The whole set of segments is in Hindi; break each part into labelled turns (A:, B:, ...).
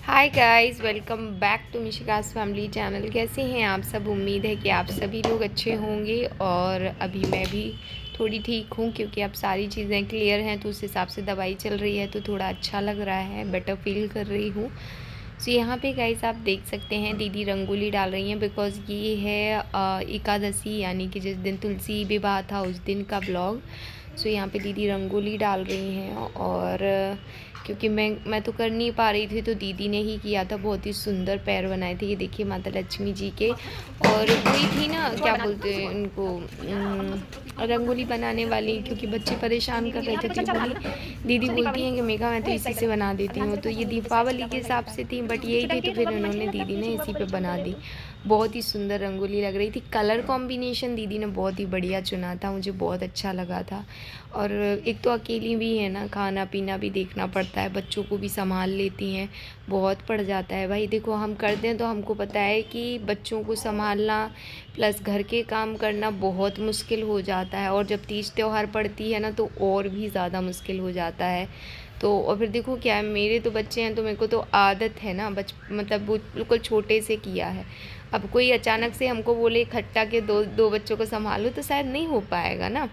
A: Hi guys, welcome back to Mishika's family channel. कैसे हैं आप सब? उम्मीद है कि आप सभी लोग अच्छे होंगे और अभी मैं भी थोड़ी ठीक हूँ क्योंकि अब सारी चीज़ें क्लियर हैं तो उस हिसाब से दवाई चल रही है तो थोड़ा अच्छा लग रहा है, बेटर फील कर रही हूँ। सो यहाँ पे गाइस आप देख सकते हैं दीदी रंगोली डाल रही हैं बिकॉज़ ये है एकादशी यानी कि जिस दिन तुलसी विवाह था उस दिन का ब्लॉग। सो यहाँ पे दीदी रंगोली डाल रही हैं और क्योंकि मैं तो कर नहीं पा रही थी तो दीदी ने ही किया था। बहुत ही सुंदर पैर बनाए थे, ये देखिए माता लक्ष्मी जी के। और कोई थी ना, क्या बोलते हैं उनको, रंगोली बनाने वाली, क्योंकि बच्चे परेशान कर रहे थे तो बोली, दीदी बोलती हैं कि मेघा मैं तो इसी से बना देती हूँ। तो ये दीपावली के हिसाब से थी बट यही थी तो फिर उन्होंने दीदी ने इसी पे बना दी। बहुत ही सुंदर रंगोली लग रही थी। कलर कॉम्बिनेशन दीदी ने बहुत ही बढ़िया चुना था, मुझे बहुत अच्छा लगा था। और एक तो अकेली भी है ना, खाना पीना भी देखना पड़ता है, बच्चों को भी संभाल लेती हैं, बहुत पड़ जाता है भाई। देखो हम करते हैं तो हमको पता है कि बच्चों को संभालना प्लस घर के काम करना बहुत मुश्किल हो जाता है, और जब तीज त्यौहार पड़ती है ना तो और भी ज़्यादा मुश्किल हो जाता है। तो और फिर देखो क्या है, मेरे तो बच्चे हैं तो मेरे को तो आदत है ना, मतलब वो बिल्कुल छोटे से किया है। अब कोई अचानक से हमको बोले इकट्ठा के दो दो बच्चों को संभालो तो शायद नहीं हो पाएगा ना।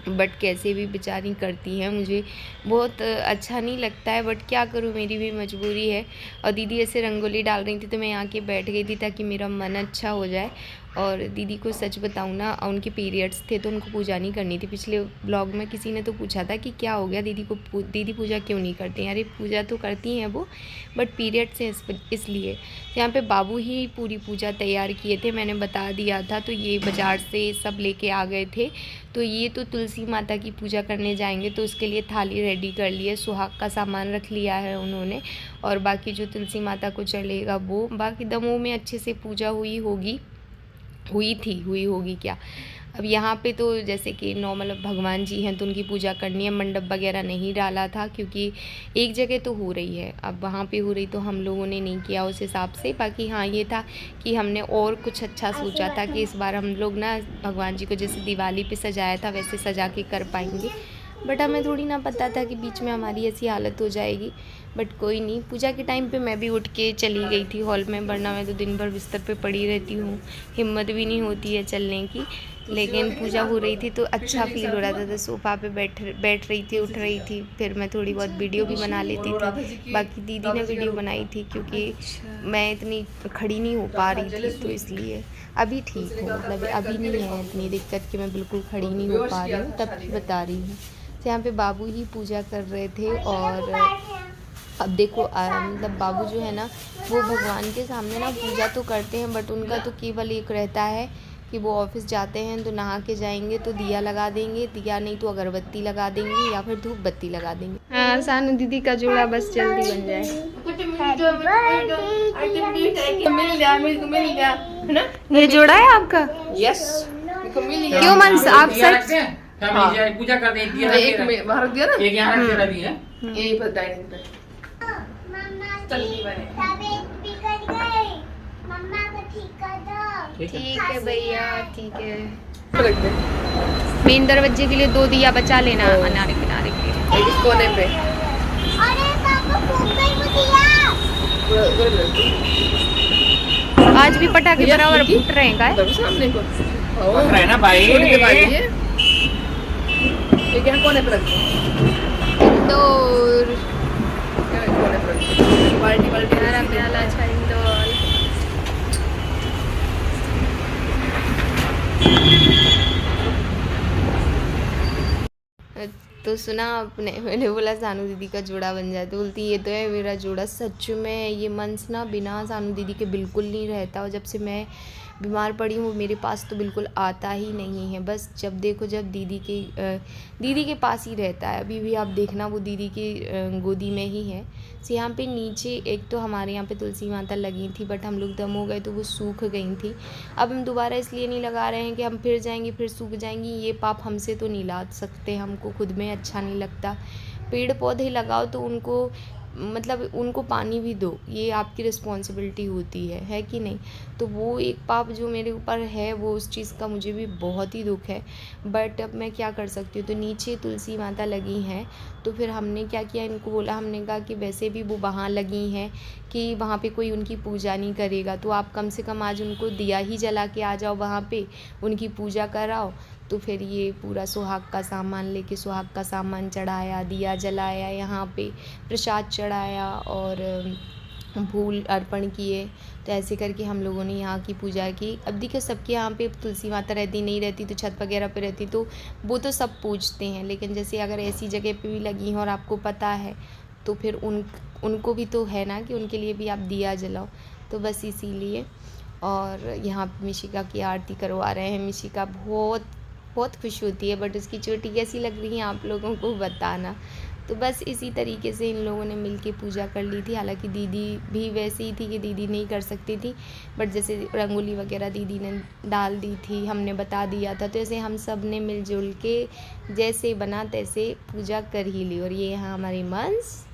A: बट कैसे भी बेचारी करती हैं, मुझे बहुत अच्छा नहीं लगता है बट क्या करूँ, मेरी भी मजबूरी है। और दीदी ऐसे रंगोली डाल रही थी तो मैं यहाँ के बैठ गई थी ताकि मेरा मन अच्छा हो जाए। और दीदी को सच बताऊँ ना, उनके पीरियड्स थे तो उनको पूजा नहीं करनी थी। पिछले ब्लॉग में किसी ने तो पूछा था कि क्या हो गया दीदी को, दीदी पूजा क्यों नहीं करती हैं? अरे पूजा तो करती हैं वो, बट पीरियड्स हैं इसलिए। यहाँ पे बाबू ही पूरी पूजा तैयार किए थे, मैंने बता दिया था। तो ये बाज़ार से सब लेके आ गए थे। तो ये तो तुलसी माता की पूजा करने जाएंगे तो उसके लिए थाली रेडी कर ली है, सुहाग का सामान रख लिया है उन्होंने। और बाकी जो तुलसी माता को चलेगा वो, बाकी दमों में अच्छे से पूजा हुई होगी क्या। अब यहाँ पे तो जैसे कि नॉर्मल भगवान जी हैं तो उनकी पूजा करनी है। मंडप वगैरह नहीं डाला था क्योंकि एक जगह तो हो रही है, अब वहाँ पे हो रही तो हम लोगों ने नहीं किया उस हिसाब से। बाकी हाँ ये था कि हमने और कुछ अच्छा सोचा था कि इस बार हम लोग ना भगवान जी को जैसे दिवाली पे सजाया था वैसे सजा के कर पाएंगे। बट हमें थोड़ी ना पता था कि बीच में हमारी ऐसी हालत हो जाएगी। बट कोई नहीं, पूजा के टाइम पे मैं भी उठ के चली गई थी हॉल में, वरना मैं तो दिन भर बिस्तर पे पड़ी रहती हूँ, हिम्मत भी नहीं होती है चलने की। लेकिन पूजा हो रही थी तो अच्छा फील हो रहा था, तो सोफ़ा पे बैठ रही थी, उठ रही थी, फिर मैं थोड़ी बहुत वीडियो भी बना लेती थी। बाकी दीदी ने वीडियो बनाई थी क्योंकि मैं इतनी खड़ी नहीं हो पा रही थी तो इसलिए। अभी ठीक हूँ, मतलब अभी नहीं है इतनी दिक्कत कि मैं बिल्कुल खड़ी नहीं हो पा रही हूँ, तब की बता रही हूँ। तो यहाँ पे बाबू ही पूजा कर रहे थे। और अब देखो मतलब बाबू जो है ना वो भगवान के सामने ना पूजा तो करते हैं बट उनका तो केवल एक रहता है कि वो ऑफिस जाते हैं तो नहा के जाएंगे तो दिया लगा देंगे, दिया नहीं तो अगरबत्ती लगा देंगे या फिर धूप बत्ती लगा देंगे। हाँ, सानू दीदी का जोड़ा बस जल्दी बन जाए। ये जोड़ा है आपका? यस। क्यों मन आप सच पूजा कर दे, एक बाहर दिया ना, एक यहाँ रख भी है, यही पर डाइनिंग पे ठीक है भैया, ठीक है। मेन दरवाजे के लिए 2 दिया बचा लेना अनारे किनारे के इस कोने पे। आज भी पटाखे बराबर फूट रहे हैं का सामने को है ना भाई। ये क्या कोने पे रखते हैं? इंदौर बाल्टी हमारा प्याला अच्छा इंदौर। तो सुना आपने, मैंने बोला सानू दीदी का जोड़ा बन जाए तो बोलती ये तो है मेरा जोड़ा। सच में ये मंस ना बिना सानू दीदी के बिल्कुल नहीं रहता, और जब से मैं बीमार पड़ी हूँ मेरे पास तो बिल्कुल आता ही नहीं है। बस जब देखो जब दीदी के पास ही रहता है। अभी भी आप देखना वो दीदी की गोदी में ही है। तो यहाँ पे नीचे एक तो हमारे यहाँ पे तुलसी माता लगी थी बट हम लोग दम हो गए तो वो सूख गई थी। अब हम दोबारा इसलिए नहीं लगा रहे हैं कि हम फिर जाएंगे फिर सूख जाएंगी, ये पाप हमसे तो नहीं ला सकते, हमको खुद में अच्छा नहीं लगता। पेड़ पौधे लगाओ तो उनको मतलब उनको पानी भी दो, ये आपकी रिस्पॉन्सिबिलिटी होती है कि नहीं। तो वो एक पाप जो मेरे ऊपर है वो उस चीज़ का मुझे भी बहुत ही दुख है। बट अब मैं क्या कर सकती हूँ। तो नीचे तुलसी माता लगी हैं तो फिर हमने क्या किया, इनको बोला, हमने कहा कि वैसे भी वो वहाँ लगी हैं कि वहाँ पे कोई उनकी पूजा नहीं करेगा, तो आप कम से कम आज उनको दिया ही जला के आ जाओ, वहाँ पे उनकी पूजा कराओ। तो फिर ये पूरा सुहाग का सामान लेके सुहाग का सामान चढ़ाया, दिया जलाया, यहाँ पे प्रसाद चढ़ाया और फूल अर्पण किए। तो ऐसे करके हम लोगों ने यहाँ की पूजा की। अब देखिए सबके यहाँ पे तुलसी माता रहती नहीं रहती तो छत वगैरह पे रहती तो वो तो सब पूजते हैं, लेकिन जैसे अगर ऐसी जगह पे भी लगी हैं और आपको पता है तो फिर उनको भी तो है ना कि उनके लिए भी आप दिया जलाओ। तो बस इसीलिए। और यहाँ पे मिशिका की आरती करवा रहे हैं। मिशिका बहुत बहुत खुश होती है, बट उसकी चोटी कैसी लग रही है आप लोगों को बताना। तो बस इसी तरीके से इन लोगों ने मिलके पूजा कर ली थी। हालांकि दीदी भी वैसे ही थी कि दीदी नहीं कर सकती थी, बट जैसे रंगोली वगैरह दीदी ने डाल दी थी, हमने बता दिया था, तो ऐसे हम सब ने मिलजुल के जैसे बना तैसे पूजा कर ही ली। और ये यहाँ हमारी मंस।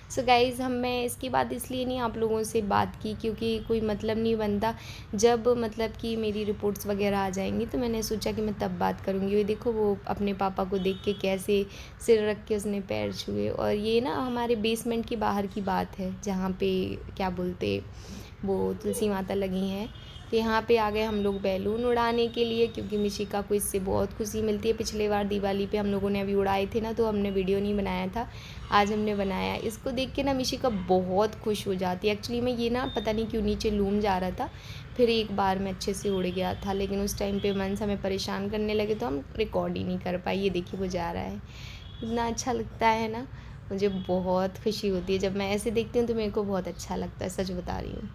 A: सो गाइज़, मैं इसकी बात इसलिए नहीं आप लोगों से बात की क्योंकि कोई मतलब नहीं बनता। जब मतलब कि मेरी रिपोर्ट्स वगैरह आ जाएंगी तो मैंने सोचा कि मैं तब बात करूँगी। ये देखो वो अपने पापा को देख के कैसे सिर रख के उसने पैर छुए। और ये ना हमारे बेसमेंट की बाहर की बात है, जहाँ पे क्या बोलते वो तुलसी माता लगी हैं। तो यहाँ पे आ गए हम लोग बैलून उड़ाने के लिए, क्योंकि मिशिका को इससे बहुत खुशी मिलती है। पिछले बार दिवाली पे हम लोगों ने अभी उड़ाए थे ना, तो हमने वीडियो नहीं बनाया था, आज हमने बनाया। इसको देख के ना मिशिका बहुत खुश हो जाती है। एक्चुअली में ये ना पता नहीं क्यों नीचे लूम जा रहा था, फिर एक बार में अच्छे से उड़ गया था, लेकिन उस टाइम पे मंस हमें परेशान करने लगे तो हम रिकॉर्ड ही नहीं कर पाए। ये देखिए वो जा रहा है, इतना अच्छा लगता है ना, मुझे बहुत खुशी होती है जब मैं ऐसे देखती हूँ तो मेरे को बहुत अच्छा लगता है, सच बता रही हूँ।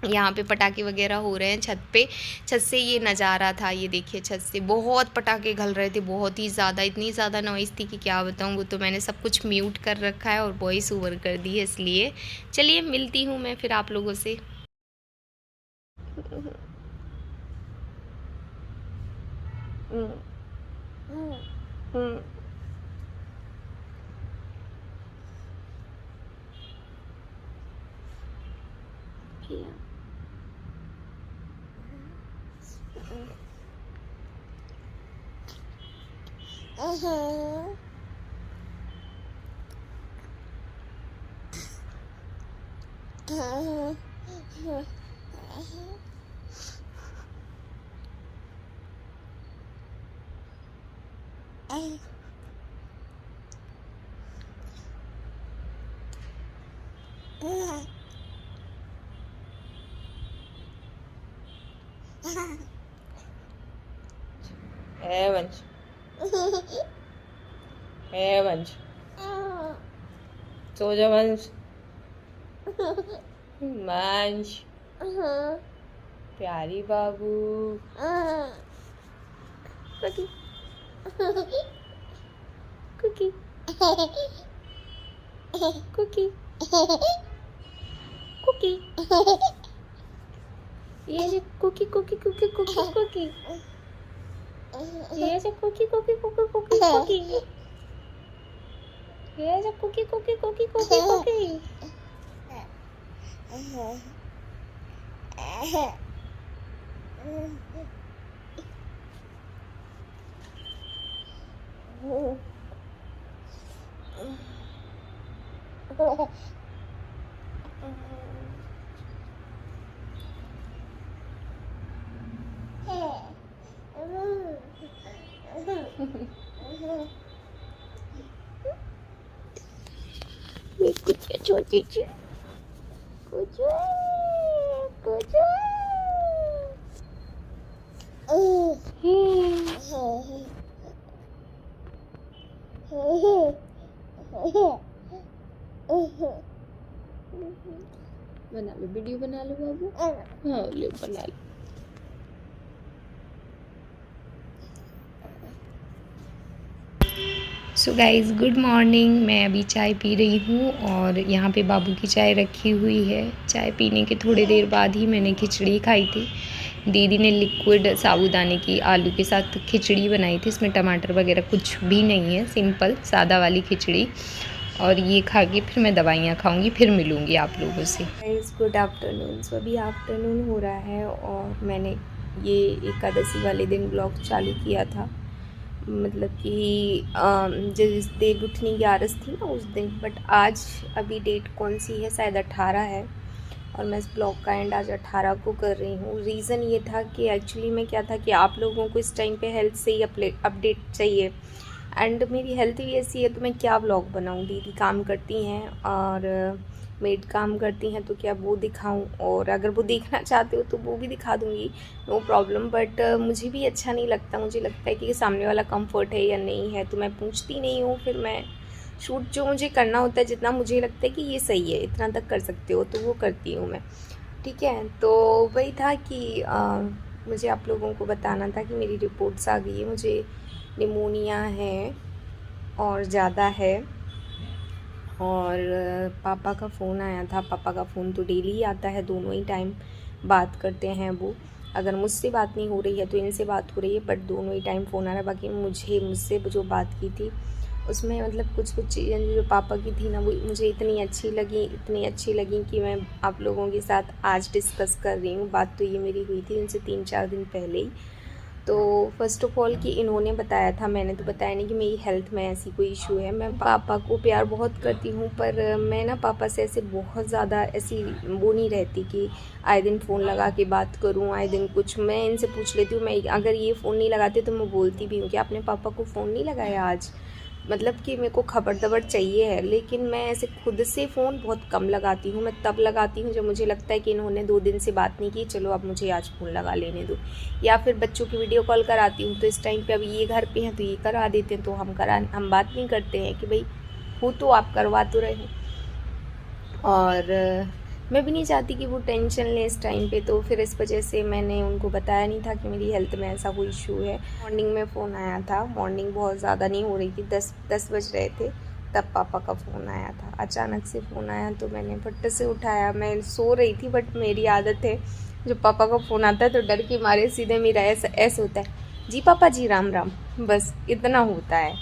A: यहाँ पे पटाखे वगैरह हो रहे हैं छत पे। छत से ये नज़ारा था, ये देखिए छत से बहुत पटाखे घल रहे थे, बहुत ही ज़्यादा, इतनी ज़्यादा नॉइज़ थी कि क्या बताऊँ। वो तो मैंने सब कुछ म्यूट कर रखा है और वॉइस ओवर कर दी है, इसलिए। चलिए मिलती हूँ मैं फिर आप लोगों से। वंश, वंश, सो जा वंश, वंश, प्यारी बाबू, कुकी, कुकी, कुकी, कुकी, ये जो Cookie Cookie Cookie Cookie Cookie, ये जो Cookie Cookie Cookie Cookie Cookie, ये जो Cookie Cookie Cookie Cookie Cookie, ये कुछ छोटी सी कुछ कुछ बना लो, वीडियो बना लो बाबू। हाँ ले बना लो। So guys good morning. मैं अभी चाय पी रही हूँ और यहाँ पे बाबू की चाय रखी हुई है। चाय पीने के थोड़ी देर बाद ही मैंने खिचड़ी खाई थी। दीदी ने लिक्विड साबूदाने की आलू के साथ खिचड़ी बनाई थी, इसमें टमाटर वगैरह कुछ भी नहीं है, सिंपल सादा वाली खिचड़ी। और ये खा के फिर मैं दवाइयाँ खाऊंगी, फिर मिलूँगी आप लोगों से। Guys good afternoon. सो अभी आफ्टरनून हो रहा है और मैंने ये एकादशी वाले दिन ब्लॉग चालू किया था, मतलब कि जिस दिन उठनी ग्यारस थी ना उस दिन, बट आज अभी डेट कौन सी है, शायद 18 है, और मैं इस ब्लॉग का एंड आज 18 को कर रही हूँ। रीज़न ये था कि एक्चुअली में क्या था कि आप लोगों को इस टाइम पे हेल्थ से ही अपडेट चाहिए, एंड मेरी हेल्थ भी ऐसी है तो मैं क्या ब्लॉग बनाऊँ। दीदी काम करती हैं और मेड काम करती हैं, तो क्या वो दिखाऊं, और अगर वो देखना चाहते हो तो वो भी दिखा दूँगी, नो प्रॉब्लम। बट मुझे भी अच्छा नहीं लगता, मुझे लगता है कि सामने वाला कंफर्ट है या नहीं है, तो मैं पूछती नहीं हूँ। फिर मैं शूट जो मुझे करना होता है, जितना मुझे लगता है कि ये सही है, इतना तक कर सकते हो, तो वो करती हूँ मैं। ठीक है, तो वही था कि मुझे आप लोगों को बताना था कि मेरी रिपोर्ट्स आ गई है, मुझे निमोनिया है और ज़्यादा है। और पापा का फ़ोन आया था, पापा का फ़ोन तो डेली ही आता है, दोनों ही टाइम बात करते हैं वो। अगर मुझसे बात नहीं हो रही है तो इनसे बात हो रही है, बट दोनों ही टाइम फ़ोन आ रहा है। बाकी मुझसे जो बात की थी उसमें मतलब कुछ चीज़ें जो पापा की थी ना, वो मुझे इतनी अच्छी लगी कि मैं आप लोगों के साथ आज डिस्कस कर रही हूँ। बात तो ये मेरी हुई थी इनसे 3-4 दिन पहले ही। तो फ़र्स्ट ऑफ़ ऑल कि इन्होंने बताया था, मैंने तो बताया नहीं कि मेरी हेल्थ में ऐसी कोई इशू है। मैं पापा को प्यार बहुत करती हूँ, पर मैं ना पापा से ऐसे बहुत ज़्यादा ऐसी वो नहीं रहती कि आए दिन फ़ोन लगा के बात करूँ, आए दिन कुछ। मैं इनसे पूछ लेती हूँ, मैं अगर ये फ़ोन नहीं लगाते तो मैं बोलती भी हूँ कि आपने पापा को फ़ोन नहीं लगाया आज, मतलब कि मेरे को खबर दबर चाहिए है। लेकिन मैं ऐसे खुद से फ़ोन बहुत कम लगाती हूँ। मैं तब लगाती हूँ जब मुझे लगता है कि इन्होंने 2 दिन से बात नहीं की, चलो अब मुझे आज फ़ोन लगा लेने दो। या फिर बच्चों की वीडियो कॉल कराती हूँ, तो इस टाइम पे अभी ये घर पे हैं तो ये करा देते हैं, तो हम बात नहीं करते हैं कि भाई हो तो आप करवा तो रहे। और मैं भी नहीं चाहती कि वो टेंशन लें इस टाइम पे, तो फिर इस वजह से मैंने उनको बताया नहीं था कि मेरी हेल्थ में ऐसा कोई इशू है। मॉर्निंग में फ़ोन आया था, मॉर्निंग बहुत ज़्यादा नहीं हो रही थी, 10 बज रहे थे, तब पापा का फ़ोन आया था। अचानक से फ़ोन आया तो मैंने फट से उठाया। मैं सो रही थी, बट मेरी आदत है जब पापा का फ़ोन आता है तो डर के मारे सीधे मेरा ऐसा होता है, जी पापा जी राम राम, बस इतना होता है।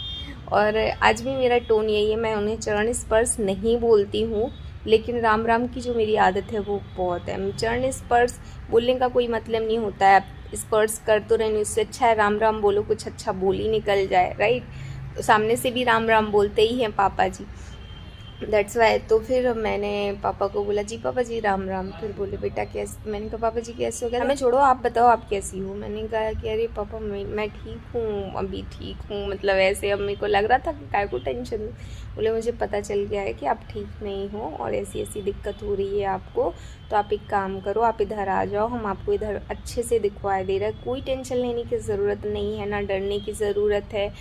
A: और आज भी मेरा टोन यही है, मैं उन्हें चरण स्पर्श नहीं बोलती हूँ, लेकिन राम राम की जो मेरी आदत है वो बहुत है। चरण स्पर्श बोलने का कोई मतलब नहीं होता है, आप स्पर्श कर तो रहने, उससे अच्छा है राम राम बोलो, कुछ अच्छा बोल ही निकल जाए, राइट। तो सामने से भी राम राम बोलते ही हैं पापा जी, दैट्स वाई। तो फिर मैंने पापा को बोला, जी पापा जी राम राम। फिर बोले, बेटा कैसे? मैंने कहा पापा जी कैसे हो गया? हमें छोड़ो, आप बताओ आप कैसी हो? मैंने कहा कि अरे पापा मैं ठीक हूँ, अभी ठीक हूँ, मतलब ऐसे। अब मेरे को लग रहा था कि काय को टेंशन दूँ। बोले, मुझे पता चल गया है कि आप ठीक नहीं हो और ऐसी ऐसी दिक्कत हो रही है आपको, तो आप एक काम करो, आप इधर आ जाओ, हम आपको इधर अच्छे से दिखवा दे रहे हैं। कोई टेंशन लेने की ज़रूरत नहीं है, ना डरने की ज़रूरत है।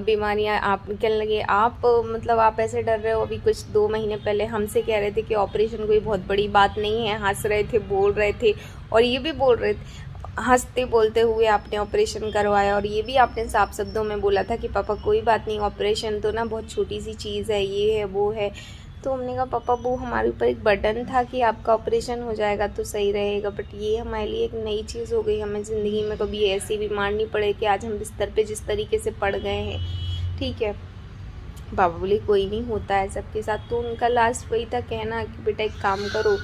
A: बीमारियाँ आप निकल लगे, आप मतलब आप ऐसे डर रहे हो। अभी कुछ 2 महीने पहले हमसे कह रहे थे कि ऑपरेशन कोई बहुत बड़ी बात नहीं है, हंस रहे थे, बोल रहे थे, और ये भी बोल रहे थे हंसते बोलते हुए आपने ऑपरेशन करवाया, और ये भी आपने साफ शब्दों में बोला था कि पापा कोई बात नहीं, ऑपरेशन तो ना बहुत छोटी सी चीज़ है, ये है वो है। तो हमने कहा पापा वो हमारे ऊपर एक बर्डन था कि आपका ऑपरेशन हो जाएगा तो सही रहेगा, बट ये हमारे लिए एक नई चीज़ हो गई। हमें ज़िंदगी में कभी ऐसी बीमार नहीं पड़े कि आज हम बिस्तर पे जिस तरीके से पड़ गए हैं, ठीक है। पापा बोले कोई नहीं, होता है सबके साथ। तो उनका लास्ट वही था कहना कि बेटा एक काम करो,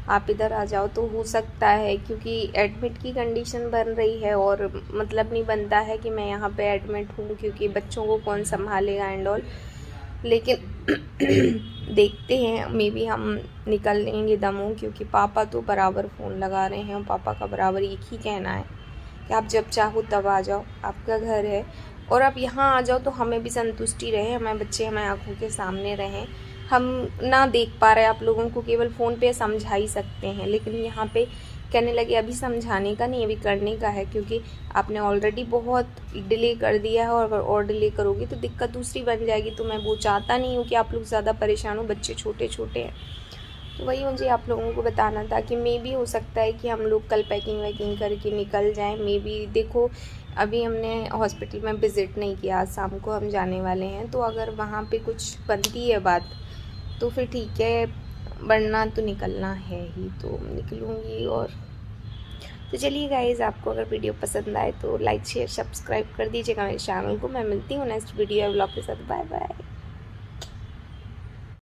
A: आप इधर आ जाओ तो हो सकता है, क्योंकि एडमिट की कंडीशन बन रही है, और मतलब नहीं बनता है कि मैं यहाँ पे एडमिट हूँ, क्योंकि बच्चों को कौन संभालेगा एंड ऑल। लेकिन देखते हैं, मे बी हम निकल लेंगे दमों, क्योंकि पापा तो बराबर फ़ोन लगा रहे हैं, और पापा का बराबर एक ही कहना है कि आप जब चाहो तब आ जाओ, आपका घर है, और आप यहाँ आ जाओ तो हमें भी संतुष्टि रहे, हमारे बच्चे हमारे आँखों के सामने रहें। हम ना देख पा रहे आप लोगों को, केवल फ़ोन पे समझा ही सकते हैं, लेकिन यहाँ पे कहने लगे अभी समझाने का नहीं, अभी करने का है, क्योंकि आपने ऑलरेडी बहुत डिले कर दिया है, और अगर और डिले करोगी तो दिक्कत दूसरी बन जाएगी। तो मैं वो चाहता नहीं हूँ कि आप लोग ज़्यादा परेशान हो, बच्चे छोटे छोटे हैं। तो वही मुझे आप लोगों को बताना था कि मे बी हो सकता है कि हम लोग कल पैकिंग वैकिंग करके निकल जाएं। मे बी देखो, अभी हमने हॉस्पिटल में विज़िट नहीं किया, आज शाम को हम जाने वाले हैं, तो अगर वहाँ पे कुछ बनती है बात तो फिर ठीक है, वरना तो निकलना है ही, तो निकलूँगी। और तो चलिए गाइज़, आपको अगर वीडियो पसंद आए तो लाइक शेयर सब्सक्राइब कर दीजिएगा मेरे चैनल को। मैं मिलती हूँ नेक्स्ट वीडियो ब्लॉग के साथ। Bye bye.